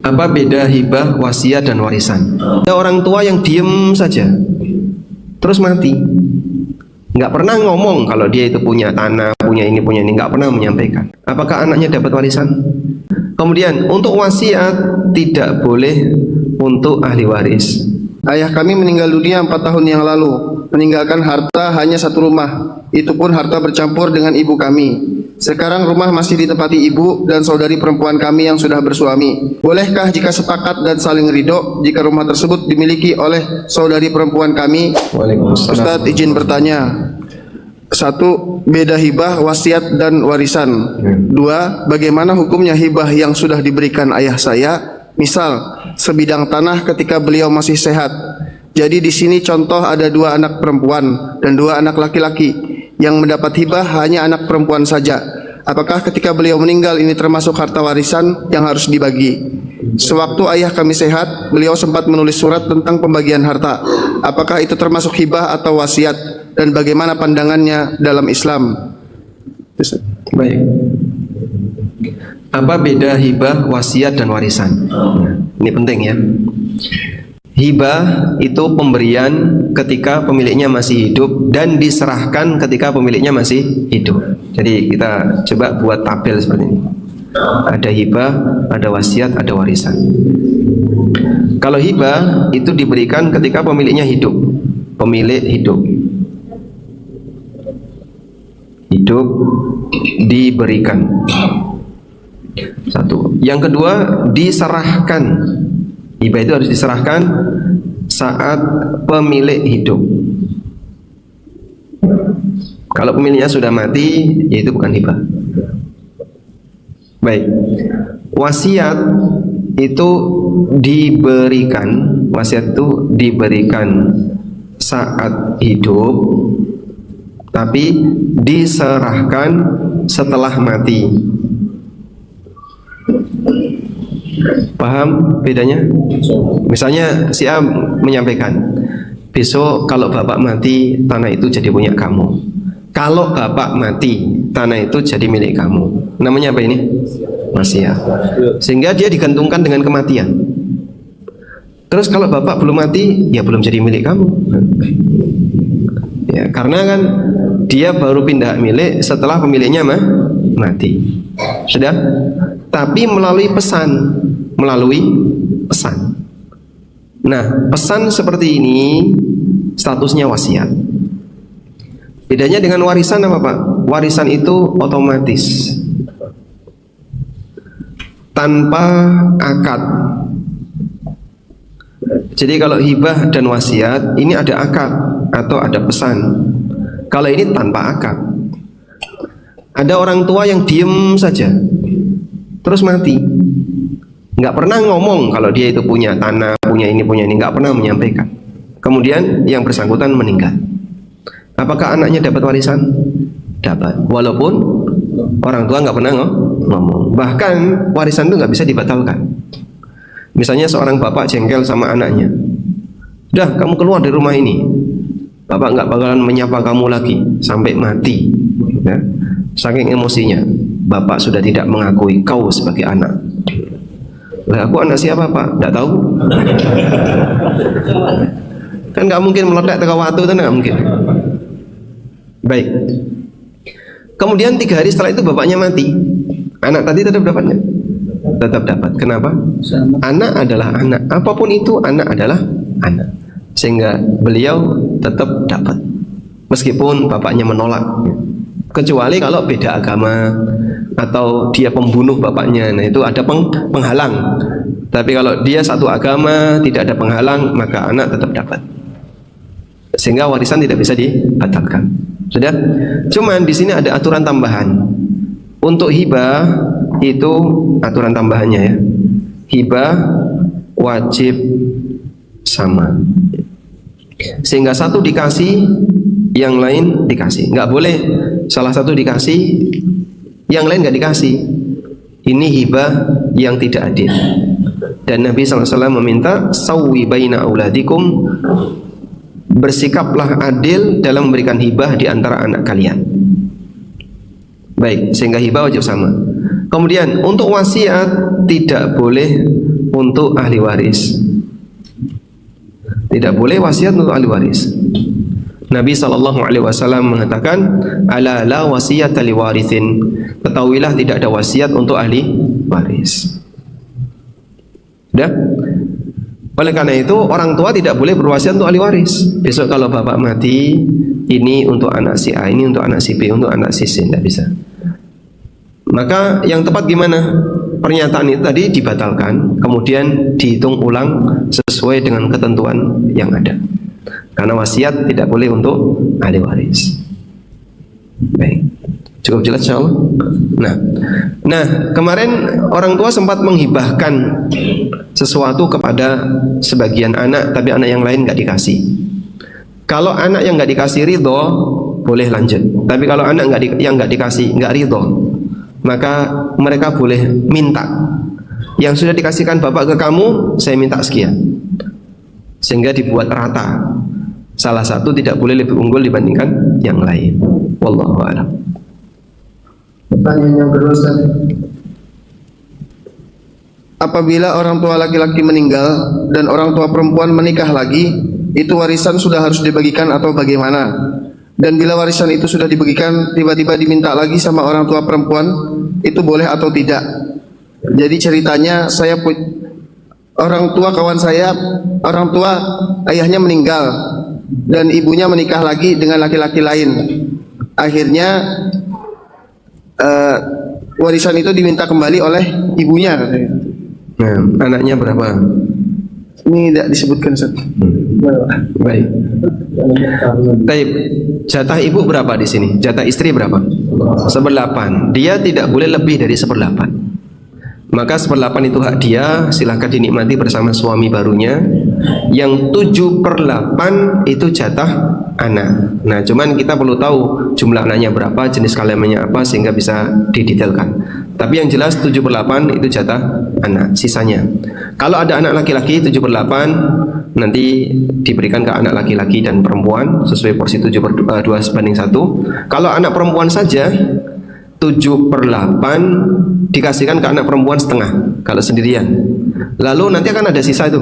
Apa beda hibah, wasiat, dan warisan? Ada orang tua yang diem saja, terus mati, nggak pernah ngomong kalau dia itu punya tanah, punya ini, nggak pernah menyampaikan. Apakah anaknya dapat warisan? Kemudian untuk wasiat tidak boleh untuk ahli waris. Ayah kami meninggal dunia 4 tahun yang lalu, meninggalkan harta hanya 1 rumah. Itu pun harta bercampur dengan ibu kami. Sekarang rumah masih ditempati ibu dan saudari perempuan kami yang sudah bersuami. Bolehkah jika sepakat dan saling ridho jika rumah tersebut dimiliki oleh saudari perempuan kami? Waalaikumsalam. Ustadz izin bertanya. 1. Beda hibah, wasiat, dan warisan. 2. Bagaimana hukumnya hibah yang sudah diberikan ayah saya? Misal, sebidang tanah ketika beliau masih sehat. Jadi di sini contoh ada 2 anak perempuan dan 2 anak laki-laki. Yang mendapat hibah hanya anak perempuan saja. Apakah ketika beliau meninggal ini termasuk harta warisan yang harus dibagi? Sewaktu ayah kami sehat, beliau sempat menulis surat tentang pembagian harta. Apakah itu termasuk hibah atau wasiat? Dan bagaimana pandangannya dalam Islam? Baik. Apa beda hibah, wasiat, dan warisan? Ini penting ya. Hibah itu pemberian ketika pemiliknya masih hidup dan diserahkan ketika pemiliknya masih hidup. Jadi kita coba buat tabel seperti ini. Ada hibah, ada wasiat, ada warisan. Kalau hibah itu diberikan ketika pemiliknya hidup. Pemilik hidup. Hidup diberikan. 1. Yang kedua, diserahkan. Hibah itu harus diserahkan saat pemilik hidup. Kalau pemiliknya sudah mati, yaitu bukan hibah. Baik. Wasiat itu diberikan, wasiat itu diberikan saat hidup, tapi diserahkan setelah mati. Paham bedanya? Misalnya si A menyampaikan, besok kalau bapak mati, tanah itu jadi punya kamu. Kalau bapak mati, tanah itu jadi milik kamu. Namanya apa ini? Wasiat. Sehingga dia digantungkan dengan kematian. Terus kalau bapak belum mati, ya belum jadi milik kamu. Ya, karena kan dia baru pindah milik setelah pemiliknya mati. Sudah? Tapi melalui pesan. Nah, pesan seperti ini statusnya wasiat. Bedanya dengan warisan apa Pak? Warisan itu otomatis, tanpa akad. Jadi kalau hibah dan wasiat ini ada akad atau ada pesan. Kalau ini tanpa akad. Ada orang tua yang diem saja, terus mati, nggak pernah ngomong kalau dia itu punya tanah, punya ini, nggak pernah menyampaikan. Kemudian yang bersangkutan meninggal. Apakah anaknya dapat warisan? Dapat, walaupun orang tua nggak pernah ngomong. Bahkan warisan itu nggak bisa dibatalkan. Misalnya seorang bapak jengkel sama anaknya, "Dah, kamu keluar dari rumah ini. Bapak nggak bakalan menyapa kamu lagi sampai mati." Ya. Saking emosinya, bapak sudah tidak mengakui kau sebagai anak. Lah, aku anak siapa Pak? Nggak tahu. Kan nggak mungkin meledak teka waktu, itu nggak mungkin. Baik. Kemudian 3 hari setelah itu bapaknya mati. Anak tadi tetap dapat nggak? Tetap dapat. Kenapa? Anak adalah anak. Apapun itu, anak adalah anak. Sehingga beliau tetap dapat, meskipun bapaknya menolak. Kecuali kalau beda agama atau dia pembunuh bapaknya, nah itu ada penghalang. Tapi kalau dia satu agama, tidak ada penghalang, maka anak tetap dapat. Sehingga warisan tidak bisa dibatalkan. Sudah? Cuman di sini ada aturan tambahan. Untuk hibah itu aturan tambahannya ya. Hibah wajib sama. Sehingga satu dikasih, yang lain dikasih. Nggak boleh salah satu dikasih, yang lain nggak dikasih. Ini hibah yang tidak adil. Dan Nabi SAW meminta, "Sawwi baina auladikum," bersikaplah adil dalam memberikan hibah di antara anak kalian. Baik, sehingga hibah wajib sama. Kemudian untuk wasiat tidak boleh untuk ahli waris. Tidak boleh wasiat untuk ahli waris. Nabi SAW mengatakan, ala la wasiyata liwarithin, ketahuilah tidak ada wasiat untuk ahli waris. Sudah? Oleh karena itu orang tua tidak boleh berwasiat untuk ahli waris. Besok kalau bapak mati, ini untuk anak si A, ini untuk anak si B, untuk anak si C, tidak bisa. Maka yang tepat gimana? Pernyataan itu tadi dibatalkan, kemudian dihitung ulang sesuai dengan ketentuan yang ada. Karena wasiat tidak boleh untuk ahli waris. Baik, cukup jelas insyaallah. Nah, kemarin orang tua sempat menghibahkan sesuatu kepada sebagian anak, tapi anak yang lain nggak dikasih. Kalau anak yang nggak dikasih ridho, boleh lanjut. Tapi kalau anak yang nggak dikasih nggak ridho, maka mereka boleh minta. Yang sudah dikasihkan bapak ke kamu, saya minta sekian, sehingga dibuat rata. Salah satu tidak boleh lebih unggul dibandingkan yang lain. Wallahu a'lam. Pertanyaan yang kedua, Ustaz. Apabila orang tua laki-laki meninggal dan orang tua perempuan menikah lagi, itu warisan sudah harus dibagikan atau bagaimana? Dan bila warisan itu sudah dibagikan, tiba-tiba diminta lagi sama orang tua perempuan, itu boleh atau tidak? Jadi ceritanya, orang tua kawan saya, orang tua ayahnya meninggal dan ibunya menikah lagi dengan laki-laki lain. Akhirnya warisan itu diminta kembali oleh ibunya. Nah, anaknya berapa? Ini tidak disebutkan, Ustaz. Baik. Baik. Jatah ibu berapa di sini? Jatah istri berapa? 1/8. Dia tidak boleh lebih dari 1/8. Maka 1/8 itu hak dia, silahkan dinikmati bersama suami barunya. Yang 7/8 itu jatah anak. Nah, cuman kita perlu tahu jumlah anaknya berapa, jenis kelaminnya apa, sehingga bisa didetailkan. Tapi yang jelas 7/8 itu jatah anak, sisanya. Kalau ada anak laki-laki 7/8 nanti diberikan ke anak laki-laki dan perempuan sesuai porsi 7/2/1. Kalau anak perempuan saja 7/8 dikasihkan ke anak perempuan setengah kalau sendirian. Lalu nanti akan ada sisa itu.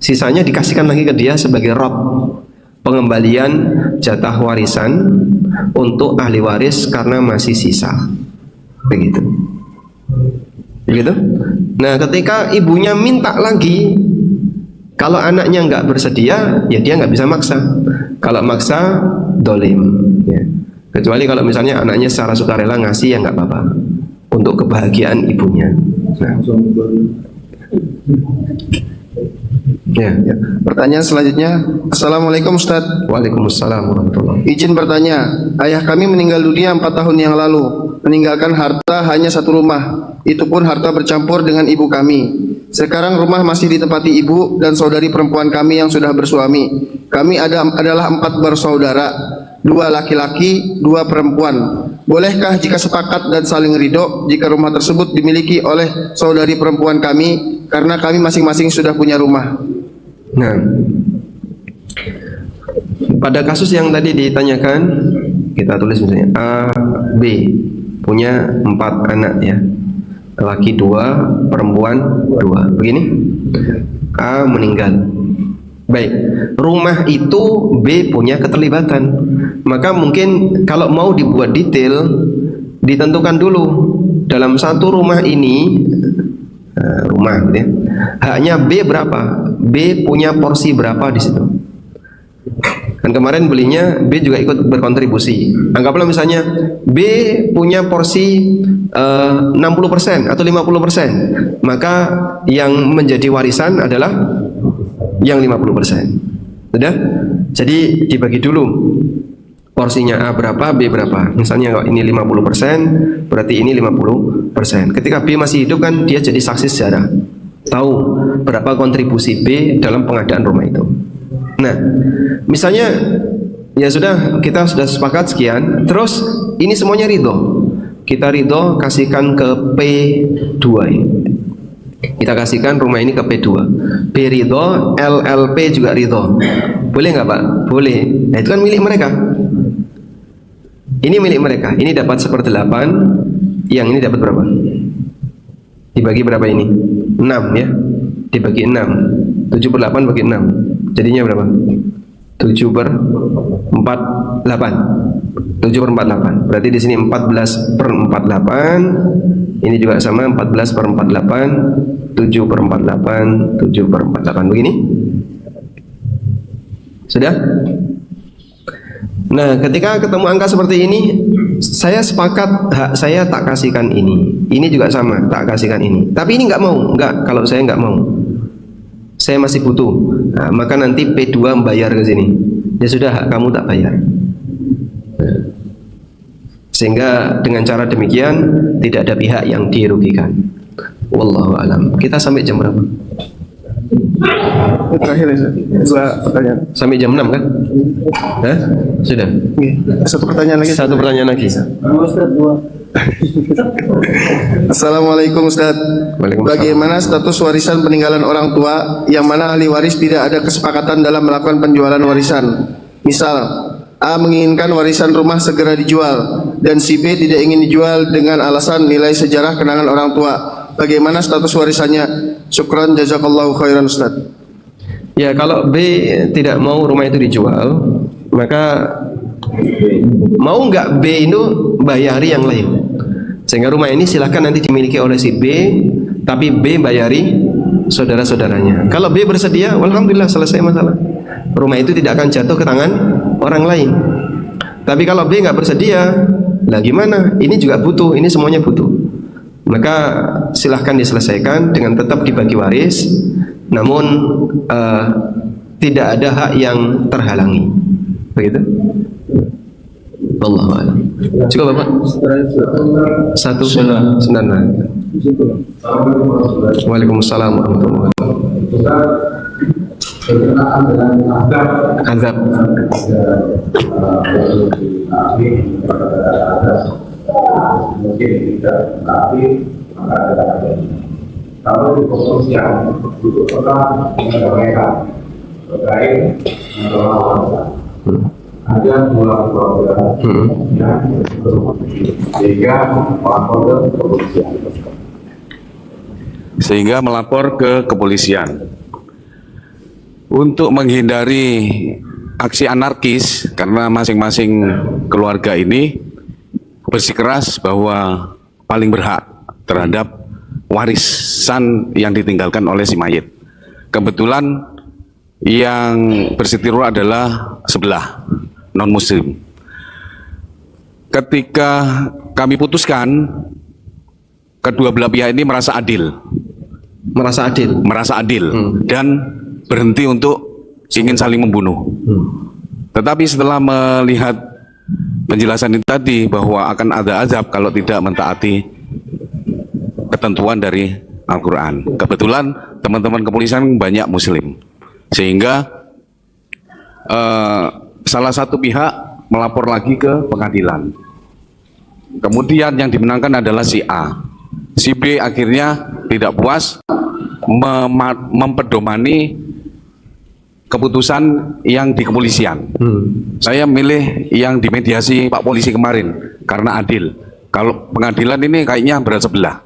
Sisanya dikasihkan lagi ke dia sebagai rob, pengembalian jatah warisan untuk ahli waris karena masih sisa. Begitu. Begitu. Nah, ketika ibunya minta lagi, kalau anaknya nggak bersedia, ya dia nggak bisa maksa. Kalau maksa, dolim. Ya. Kecuali kalau misalnya anaknya secara sukarela ngasih, ya nggak apa-apa untuk kebahagiaan ibunya. Nah. Ya. Pertanyaan selanjutnya, Assalamualaikum Ustaz. Waalaikumsalam warahmatullahi. Izin bertanya, ayah kami meninggal dunia 4 tahun yang lalu, meninggalkan harta hanya 1 rumah. Itu pun harta bercampur dengan ibu kami. Sekarang rumah masih ditempati ibu dan saudari perempuan kami yang sudah bersuami. Kami adalah 4 bersaudara, 2 laki-laki, 2 perempuan. Bolehkah jika sepakat dan saling ridho jika rumah tersebut dimiliki oleh saudari perempuan kami, karena kami masing-masing sudah punya rumah? Nah, pada kasus yang tadi ditanyakan, kita tulis misalnya A, B punya 4 anak ya, laki 2, perempuan 2. Begini, A meninggal. Baik, rumah itu B punya keterlibatan. Maka mungkin kalau mau dibuat detail, ditentukan dulu dalam satu rumah ini, rumah gitu ya, haknya B berapa, B punya porsi berapa di situ. Kan kemarin belinya B juga ikut berkontribusi. Anggaplah misalnya B punya porsi 60% atau 50%, maka yang menjadi warisan adalah yang 50%. Sudah? Jadi dibagi dulu porsinya, A berapa, B berapa. Misalnya kalau ini 50%, berarti ini 50%. Ketika B masih hidup kan dia jadi saksi sejarah, tahu berapa kontribusi B dalam pengadaan rumah itu. Nah, misalnya ya sudah, kita sudah sepakat sekian, terus ini semuanya ridho. Kita ridho kasihkan ke P2 ini. Kita kasihkan rumah ini ke P2. B ridho, LLP juga ridho. Boleh nggak Pak? Boleh. Nah itu kan milik mereka. Ini milik mereka. Ini dapat 1/8. Yang ini dapat berapa? Dibagi berapa ini? 6 ya. dibagi 6. 7 per 8 bagi 6. Jadinya berapa? 7 per 48. 7 per 48. Berarti di sini 14 per 48. Ini juga sama 14 per 48. 7 per 48. 7 per 48. Begini. Sudah? Nah, ketika ketemu angka seperti ini, saya sepakat hak saya tak kasihkan ini. Ini juga sama, tak kasihkan ini. Tapi ini nggak mau, nggak. Kalau saya nggak mau, saya masih butuh. Nah, maka nanti P2 membayar ke sini. Ya sudah, hak kamu tak bayar. Nah, sehingga dengan cara demikian tidak ada pihak yang dirugikan. Wallahu alam. Kita sampai jam berapa? Terakhir ya, dua pertanyaan. Sampai jam 6 kan? Hah? Sudah. Satu pertanyaan lagi. Satu pertanyaan lagi. Assalamualaikum Ustaz. Waalaikumsalam. Bagaimana status warisan peninggalan orang tua yang mana ahli waris tidak ada kesepakatan dalam melakukan penjualan warisan? Misal, A menginginkan warisan rumah segera dijual dan si B tidak ingin dijual dengan alasan nilai sejarah kenangan orang tua. Bagaimana status warisannya? Syukran jazakallahu khairan Ustaz. Ya, kalau B tidak mau rumah itu dijual, maka mau nggak B itu bayari yang lain, sehingga rumah ini silahkan nanti dimiliki oleh si B, tapi B bayari saudara-saudaranya. Kalau B bersedia, alhamdulillah selesai masalah. Rumah itu tidak akan jatuh ke tangan orang lain. Tapi kalau B nggak bersedia, lah gimana? Ini juga butuh, ini semuanya butuh. Maka silahkan diselesaikan dengan tetap dibagi waris, namun tidak ada hak yang terhalangi. Begitu? Wallahu a'lam. Cukup Bapak? Satu. Sebentar. Waalaikumsalam warahmatullahi wabarakatuh. Berkenaan dengan Azab. Mungkin tidak, tapi maka ada. Kalau di kepolisian itu pernah menyampaikan terkait masalah ada dua program yang sehingga melapor ke kepolisian untuk menghindari aksi anarkis, karena masing-masing keluarga ini bersikeras bahwa paling berhak terhadap warisan yang ditinggalkan oleh si mayit. Kebetulan yang bersetiru adalah sebelah non muslim. Ketika kami putuskan, kedua belah pihak ini merasa adil dan berhenti untuk ingin saling membunuh. Tetapi setelah melihat penjelasan ini tadi bahwa akan ada azab kalau tidak mentaati ketentuan dari Al-Quran. Kebetulan teman-teman kepolisian banyak muslim, sehingga salah satu pihak melapor lagi ke pengadilan. Kemudian yang dimenangkan adalah si A. Si B akhirnya tidak puas, mempedomani keputusan yang di kepolisian. Saya milih yang dimediasi Pak Polisi kemarin karena adil. Kalau pengadilan ini kayaknya berat sebelah.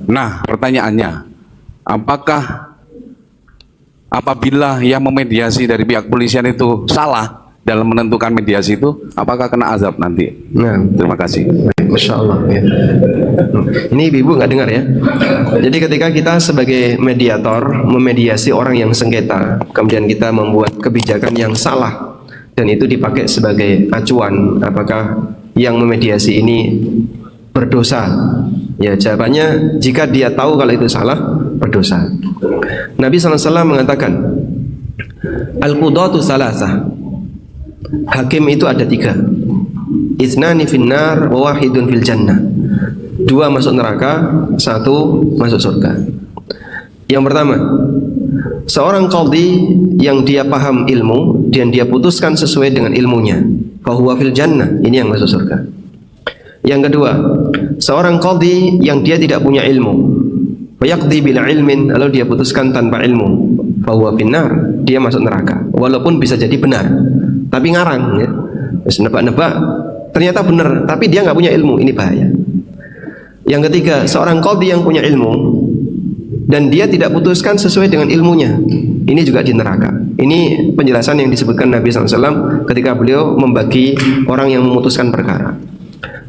Nah, pertanyaannya, apakah apabila yang memediasi dari pihak kepolisian itu salah dalam menentukan mediasi itu, apakah kena azab nanti? Nah, terima kasih. Masya Allah. Ya. Ini ibu nggak dengar ya. Jadi ketika kita sebagai mediator memediasi orang yang sengketa, kemudian kita membuat kebijakan yang salah dan itu dipakai sebagai acuan, apakah yang memediasi ini berdosa? Ya, jawabannya jika dia tahu kalau itu salah, berdosa. Nabi SAW mengatakan, al-qudatu salasah. Hakim itu ada 3. Ithnani finnar wa wahidun fil jannah. 2 masuk neraka, 1 masuk surga. Yang pertama, seorang qadhi yang dia paham ilmu dan dia putuskan sesuai dengan ilmunya, fahuwa fil jannah, ini yang masuk surga. Yang kedua, seorang qadhi yang dia tidak punya ilmu, fayaqdi bila ilmin, lalu dia putuskan tanpa ilmu, fahuwa finnar, dia masuk neraka. Walaupun bisa jadi benar, tapi ngarang ya. Nebak-nebak ternyata benar, tapi dia nggak punya ilmu, ini bahaya. Yang ketiga, seorang qadhi yang punya ilmu, dan dia tidak putuskan sesuai dengan ilmunya, ini juga di neraka. Ini penjelasan yang disebutkan Nabi SAW ketika beliau membagi orang yang memutuskan perkara.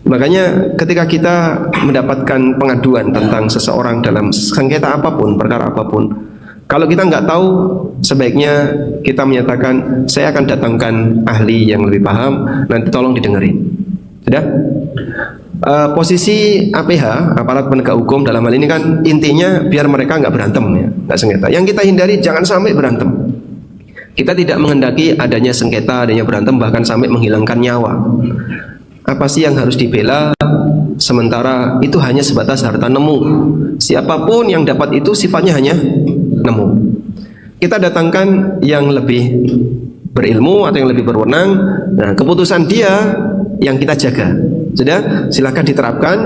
Makanya ketika kita mendapatkan pengaduan tentang seseorang dalam sengketa apapun, perkara apapun, kalau kita nggak tahu, sebaiknya kita menyatakan, saya akan datangkan ahli yang lebih paham, nanti tolong didengerin. Sudah? Posisi APH, aparat penegak hukum dalam hal ini kan intinya biar mereka nggak berantem ya, nggak sengketa. Yang kita hindari jangan sampai berantem. Kita tidak menghendaki adanya sengketa, adanya berantem, bahkan sampai menghilangkan nyawa. Apa sih yang harus dibela? Sementara itu hanya sebatas harta nemu. Siapapun yang dapat itu sifatnya hanya nemu. Kita datangkan yang lebih berilmu atau yang lebih berwenang. Nah, keputusan dia yang kita jaga. Sudah, silakan diterapkan.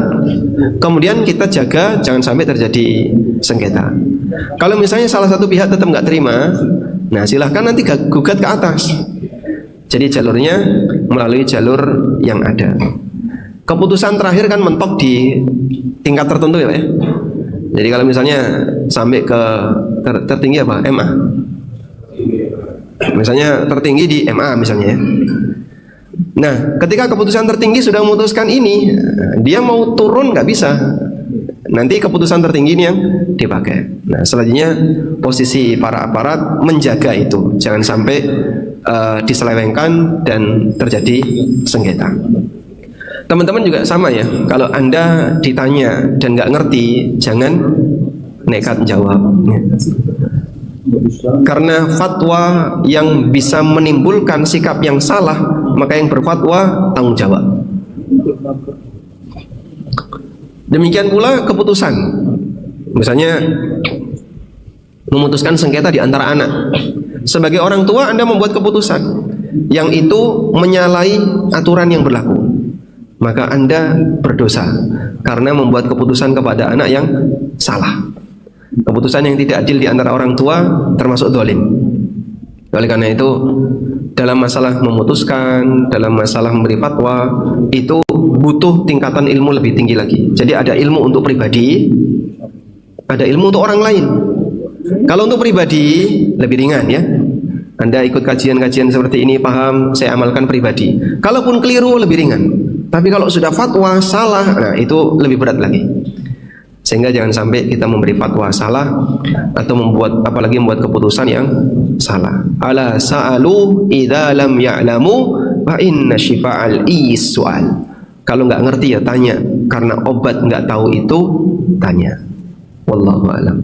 Kemudian kita jaga jangan sampai terjadi sengketa. Kalau misalnya salah satu pihak tetap nggak terima, nah silahkan nanti gugat ke atas. Jadi jalurnya melalui jalur yang ada. Keputusan terakhir kan mentok di tingkat tertentu ya Pak ya. Jadi kalau misalnya sampai ke tertinggi apa? MA. Misalnya tertinggi di MA misalnya ya. Nah, ketika keputusan tertinggi sudah memutuskan ini, dia mau turun nggak bisa. Nanti keputusan tertinggi ini yang dipakai. Nah, selanjutnya posisi para aparat menjaga itu, jangan sampai diselewengkan dan terjadi sengketa. Teman-teman juga sama ya, kalau Anda ditanya dan nggak ngerti, jangan nekat jawab. Karena fatwa yang bisa menimbulkan sikap yang salah, maka yang berfatwa tanggung jawab. Demikian pula keputusan, misalnya memutuskan sengketa di antara anak. Sebagai orang tua Anda membuat keputusan yang itu menyalahi aturan yang berlaku, maka Anda berdosa karena membuat keputusan kepada anak yang salah. Keputusan yang tidak adil di antara orang tua termasuk zalim. Oleh karena itu, dalam masalah memutuskan, dalam masalah memberi fatwa, itu butuh tingkatan ilmu lebih tinggi lagi. Jadi ada ilmu untuk pribadi, ada ilmu untuk orang lain. Kalau untuk pribadi lebih ringan ya. Anda ikut kajian-kajian seperti ini, paham, saya amalkan pribadi. Kalaupun keliru lebih ringan. Tapi kalau sudah fatwa salah, nah itu lebih berat lagi. Sehingga jangan sampai kita memberi fatwa salah atau apalagi membuat keputusan yang salah. Ala sa'alu idza lam ya'lamu fa inna syifa'al su'al. Kalau nggak ngerti ya tanya, karena obat nggak tahu itu tanya. Wallahu a'lam.